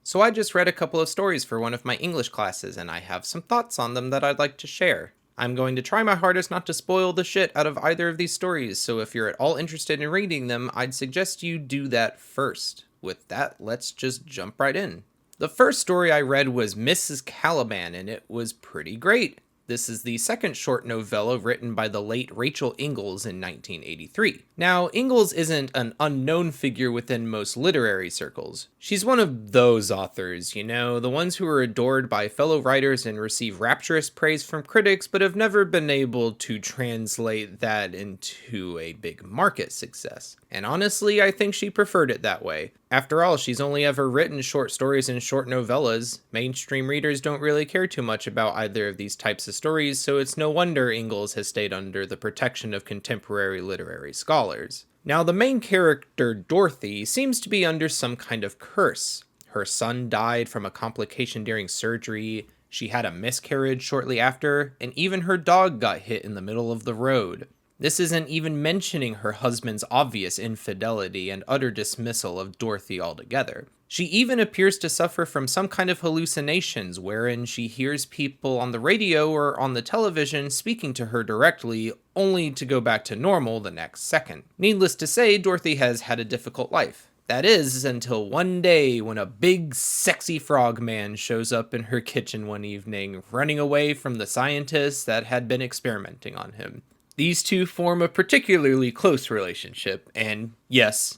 So I just read a couple of stories for one of my English classes, and I have some thoughts on them that I'd like to share. I'm going to try my hardest not to spoil the shit out of either of these stories, so if you're at all interested in reading them, I'd suggest you do that first. With that, let's just jump right in. The first story I read was Mrs. Caliban, and it was pretty great. This is the second short novella written by the late Rachel Ingalls in 1983. Now, Ingalls isn't an unknown figure within most literary circles. She's one of those authors, the ones who are adored by fellow writers and receive rapturous praise from critics, but have never been able to translate that into a big market success. And honestly, I think she preferred it that way. After all, she's only ever written short stories and short novellas. Mainstream readers don't really care too much about either of these types of stories, so it's no wonder Ingalls has stayed under the protection of contemporary literary scholars. Now, the main character, Dorothy, seems to be under some kind of curse. Her son died from a complication during surgery, she had a miscarriage shortly after, and even her dog got hit in the middle of the road. This isn't even mentioning her husband's obvious infidelity and utter dismissal of Dorothy altogether. She even appears to suffer from some kind of hallucinations wherein she hears people on the radio or on the television speaking to her directly, only to go back to normal the next second. Needless to say, Dorothy has had a difficult life. That is, until one day when a big, sexy frog man shows up in her kitchen one evening, running away from the scientists that had been experimenting on him. These two form a particularly close relationship, and yes,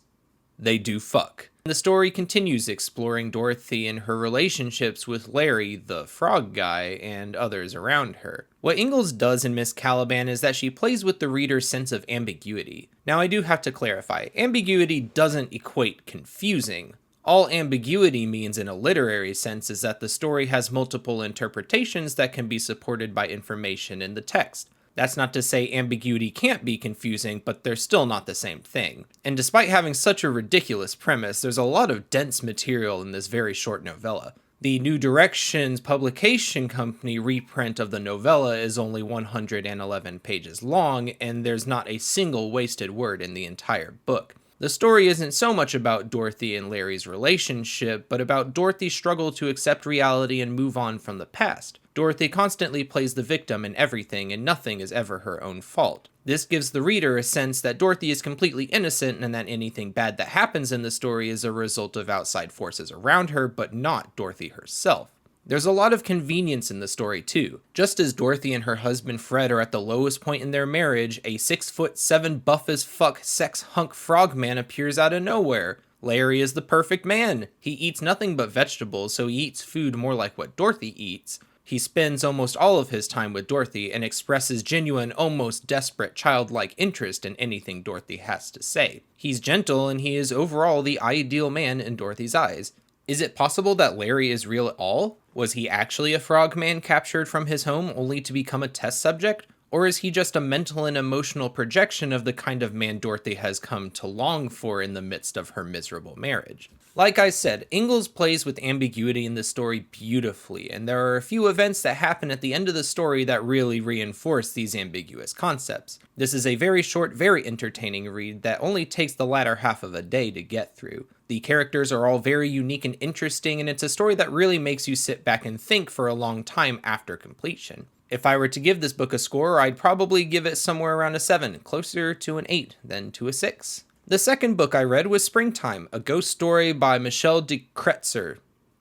they do fuck. The story continues exploring Dorothy and her relationships with Larry, the frog guy, and others around her. What Ingalls does in Miss Caliban is that she plays with the reader's sense of ambiguity. Now, I do have to clarify, ambiguity doesn't equate confusing. All ambiguity means in a literary sense is that the story has multiple interpretations that can be supported by information in the text. That's not to say ambiguity can't be confusing, but they're still not the same thing. And despite having such a ridiculous premise, there's a lot of dense material in this very short novella. The New Directions publication company reprint of the novella is only 111 pages long, and there's not a single wasted word in the entire book. The story isn't so much about Dorothy and Larry's relationship, but about Dorothy's struggle to accept reality and move on from the past. Dorothy constantly plays the victim in everything, and nothing is ever her own fault. This gives the reader a sense that Dorothy is completely innocent and that anything bad that happens in the story is a result of outside forces around her, but not Dorothy herself. There's a lot of convenience in the story too. Just as Dorothy and her husband Fred are at the lowest point in their marriage, a 6'7" buff as fuck sex hunk frogman appears out of nowhere. Larry is the perfect man. He eats nothing but vegetables, so he eats food more like what Dorothy eats. He spends almost all of his time with Dorothy and expresses genuine, almost desperate childlike interest in anything Dorothy has to say. He's gentle and he is overall the ideal man in Dorothy's eyes. Is it possible that Larry is real at all? Was he actually a frogman captured from his home only to become a test subject? Or is he just a mental and emotional projection of the kind of man Dorothy has come to long for in the midst of her miserable marriage? Like I said, Ingalls plays with ambiguity in the story beautifully, and there are a few events that happen at the end of the story that really reinforce these ambiguous concepts. This is a very short, very entertaining read that only takes the latter half of a day to get through. The characters are all very unique and interesting, and it's a story that really makes you sit back and think for a long time after completion. If I were to give this book a score, I'd probably give it somewhere around a 7, closer to an 8 than to a 6. The second book I read was Springtime, a ghost story by Michelle de Kretzer.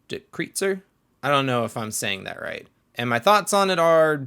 De Kretzer? I don't know if I'm saying that right. And my thoughts on it are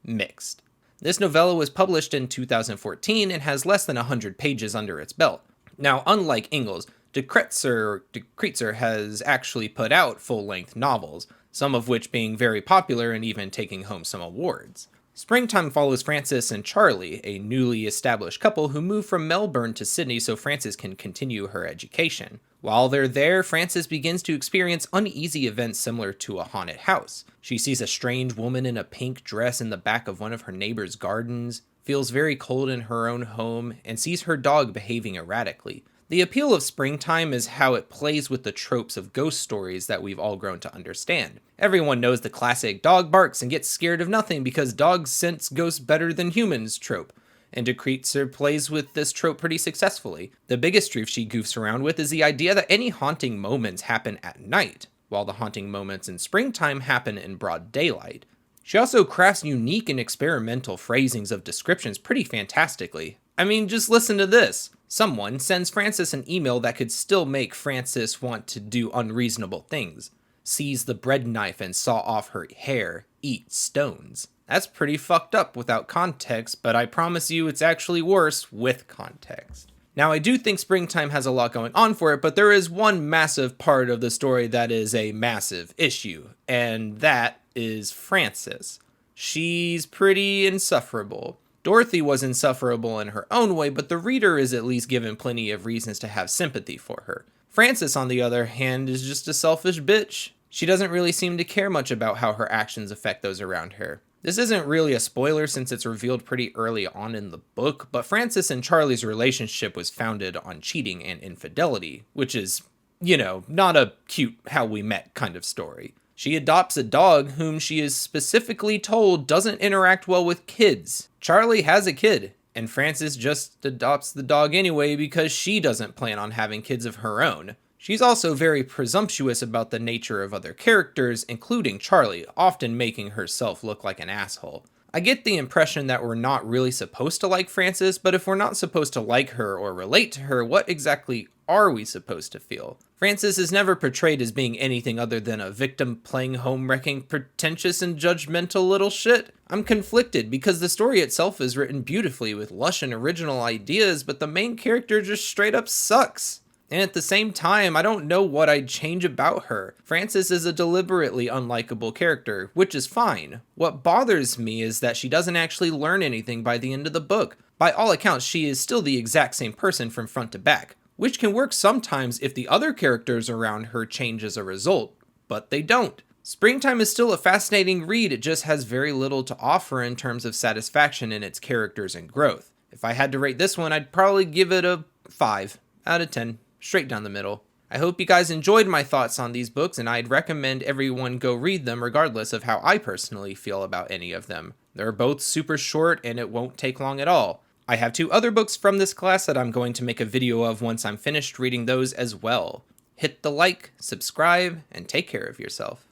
mixed. This novella was published in 2014 and has less than 100 pages under its belt. Now, unlike Ingalls, de Kretzer has actually put out full-length novels, some of which being very popular and even taking home some awards. Springtime follows Frances and Charlie, a newly established couple who move from Melbourne to Sydney so Frances can continue her education. While they're there, Frances begins to experience uneasy events similar to a haunted house. She sees a strange woman in a pink dress in the back of one of her neighbor's gardens, feels very cold in her own home, and sees her dog behaving erratically. The appeal of Springtime is how it plays with the tropes of ghost stories that we've all grown to understand. Everyone knows the classic dog barks and gets scared of nothing because dogs sense ghosts better than humans trope, and de Kretzer plays with this trope pretty successfully. The biggest truth she goofs around with is the idea that any haunting moments happen at night. while the haunting moments in Springtime happen in broad daylight. She also crafts unique and experimental phrasings of descriptions pretty fantastically. I mean, just listen to this. Someone sends Frances an email that could still make Frances want to do unreasonable things. Seize the bread knife and saw off her hair, eat stones. That's pretty fucked up without context, but I promise you it's actually worse with context. Now, I do think Springtime has a lot going on for it, but there is one massive part of the story that is a massive issue, and that is Frances. She's pretty insufferable. Dorothy was insufferable in her own way, but the reader is at least given plenty of reasons to have sympathy for her. Frances, on the other hand, is just a selfish bitch. She doesn't really seem to care much about how her actions affect those around her. This isn't really a spoiler since it's revealed pretty early on in the book, but Frances and Charlie's relationship was founded on cheating and infidelity, which is, not a cute how we met kind of story. She adopts a dog whom she is specifically told doesn't interact well with kids. Charlie has a kid, and Frances just adopts the dog anyway because she doesn't plan on having kids of her own. She's also very presumptuous about the nature of other characters, including Charlie, often making herself look like an asshole. I get the impression that we're not really supposed to like Frances, but if we're not supposed to like her or relate to her, what exactly are we supposed to feel? Frances is never portrayed as being anything other than a victim playing home-wrecking, pretentious and judgmental little shit. I'm conflicted because the story itself is written beautifully with lush and original ideas, but the main character just straight up sucks. And at the same time, I don't know what I'd change about her. Frances is a deliberately unlikable character, which is fine. What bothers me is that she doesn't actually learn anything by the end of the book. By all accounts, she is still the exact same person from front to back, which can work sometimes if the other characters around her change as a result, but they don't. Springtime is still a fascinating read, it just has very little to offer in terms of satisfaction in its characters and growth. If I had to rate this one, I'd probably give it a 5 out of 10. Straight down the middle. I hope you guys enjoyed my thoughts on these books, and I'd recommend everyone go read them regardless of how I personally feel about any of them. They're both super short and it won't take long at all. I have 2 other books from this class that I'm going to make a video of once I'm finished reading those as well. Hit the like, subscribe, and take care of yourself.